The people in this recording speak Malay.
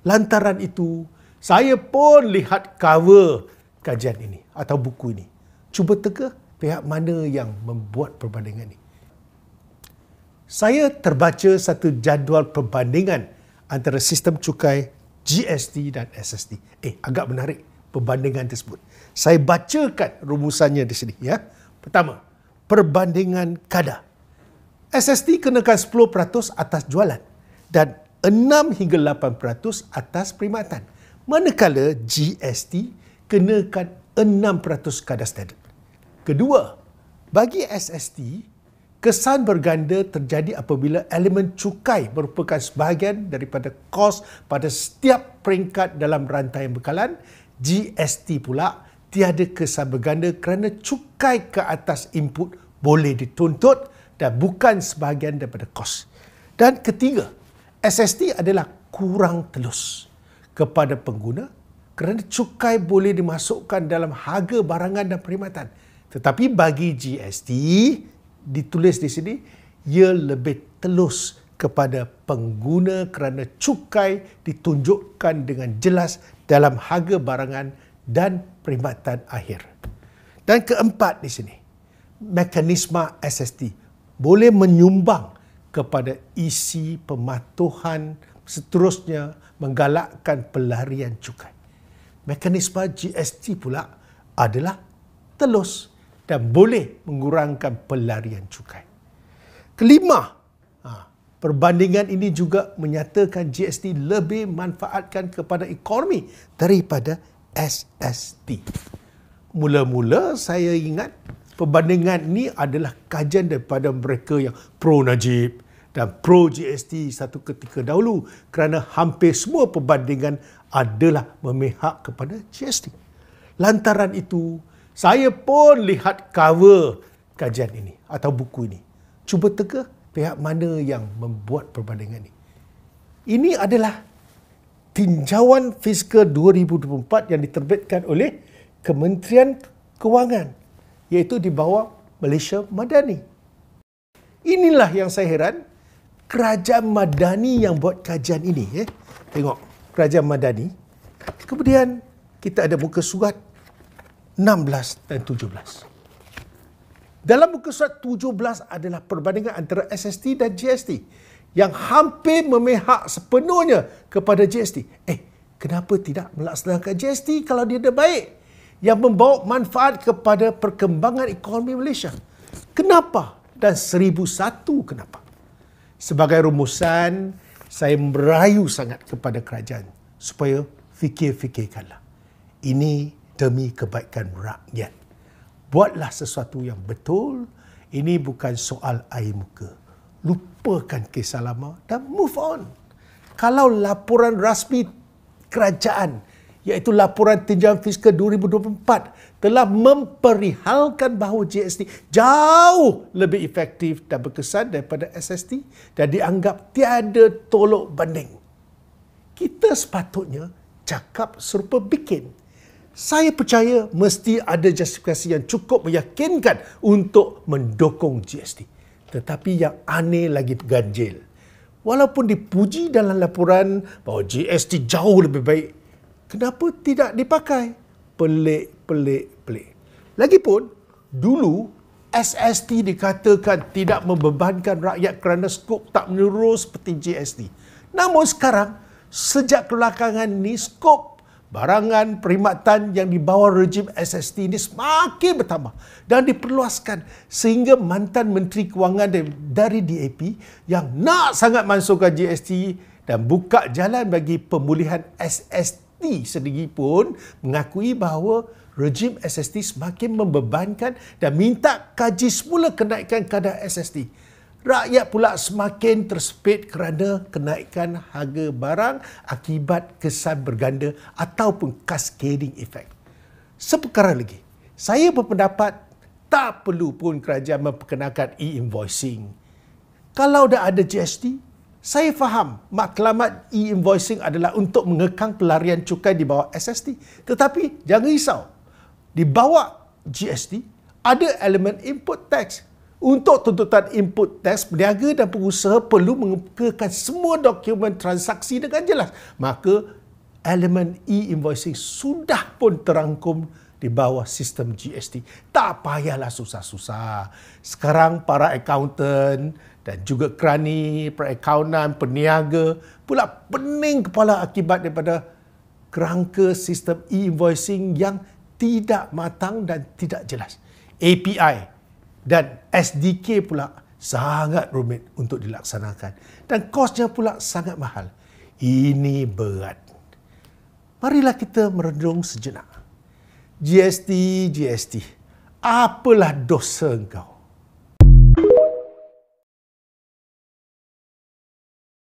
Lantaran itu, saya pun lihat cover kajian ini atau buku ini. Cuba teka pihak mana yang membuat perbandingan ini. Saya terbaca satu jadual perbandingan antara sistem cukai GST dan SST. Agak menarik perbandingan tersebut. Saya bacakan rumusannya di sini, ya. Pertama, perbandingan kadar. SST kenakan 10% atas jualan dan 6 hingga 8% atas perkhidmatan. Manakala GST kenakan 6% kadar standard. Kedua, bagi SST, kesan berganda terjadi apabila elemen cukai merupakan sebahagian daripada kos pada setiap peringkat dalam rantai bekalan. GST pula tiada kesan berganda kerana cukai ke atas input boleh dituntut dan bukan sebahagian daripada kos. Dan ketiga, SST adalah kurang telus kepada pengguna kerana cukai boleh dimasukkan dalam harga barangan dan perkhidmatan. Tetapi bagi GST, ditulis di sini, ia lebih telus kepada pengguna kerana cukai ditunjukkan dengan jelas dalam harga barangan dan perkhidmatan akhir. Dan keempat di sini, mekanisme SST boleh menyumbang kepada isi pematuhan, seterusnya menggalakkan pelarian cukai. Mekanisme GST pula adalah telus dan boleh mengurangkan pelarian cukai. Kelima, perbandingan ini juga menyatakan GST lebih manfaatkan kepada ekonomi daripada SST. Mula-mula saya ingat perbandingan ini adalah kajian daripada mereka yang pro Najib dan pro GST satu ketika dahulu kerana hampir semua perbandingan adalah memihak kepada GST. Lantaran itu, saya pun lihat cover kajian ini atau buku ini. Cuba teka pihak mana yang membuat perbandingan ini. Ini adalah tinjauan fiskal 2024 yang diterbitkan oleh Kementerian Kewangan, iaitu di bawah Malaysia Madani. Inilah yang saya heran, Kerajaan Madani yang buat kajian ini. Tengok, Kerajaan Madani. Kemudian kita ada muka surat 16 dan 17. Dalam muka surat 17 adalah perbandingan antara SST dan GST yang hampir memihak sepenuhnya kepada GST. Kenapa tidak melaksanakan GST kalau dia dah baik? Yang membawa manfaat kepada perkembangan ekonomi Malaysia. Kenapa? Dan 1001 kenapa? Sebagai rumusan, saya merayu sangat kepada kerajaan supaya fikir-fikirkanlah. Ini demi kebaikan rakyat. Buatlah sesuatu yang betul. Ini bukan soal air muka. Lupakan kisah lama dan move on. Kalau laporan rasmi kerajaan, iaitu laporan tinjauan fiskal 2024, telah memperihalkan bahawa GST jauh lebih efektif dan berkesan daripada SST dan dianggap tiada tolok banding, kita sepatutnya cakap serupa bikin. Saya percaya mesti ada justifikasi yang cukup meyakinkan untuk mendukung GST. Tetapi yang aneh lagi ganjil. Walaupun dipuji dalam laporan bahawa GST jauh lebih baik, kenapa tidak dipakai? Pelik. Lagipun, dulu SST dikatakan tidak membebankan rakyat kerana skop tak menurun seperti GST. Namun sekarang, sejak belakangan ini, skop barangan perkhidmatan yang di bawah rejim SST ini semakin bertambah dan diperluaskan sehingga mantan Menteri Kewangan dari DAP yang nak sangat masukkan GST dan buka jalan bagi pemulihan SST sendiri pun mengakui bahawa rejim SST semakin membebankan dan minta kaji semula kenaikan kadar SST. Rakyat pula semakin tersepit kerana kenaikan harga barang akibat kesan berganda ataupun cascading effect. Seperkara lagi, saya berpendapat tak perlu pun kerajaan memperkenalkan e-invoicing. Kalau dah ada GST, saya faham matlamat e-invoicing adalah untuk mengekang pelarian cukai di bawah SST. Tetapi jangan risau, di bawah GST ada elemen input tax. Untuk tuntutan input teks, peniaga dan pengusaha perlu mengemukakan semua dokumen transaksi dengan jelas. Maka elemen e-invoicing sudah pun terangkum di bawah sistem GST. Tak payahlah susah-susah. Sekarang para accountant dan juga kerani, perakaunan, peniaga pula pening kepala akibat daripada kerangka sistem e-invoicing yang tidak matang dan tidak jelas. API dan SDK pula sangat rumit untuk dilaksanakan dan kosnya pula sangat mahal. Ini berat. Marilah kita merenung sejenak. GST, apalah dosa engkau?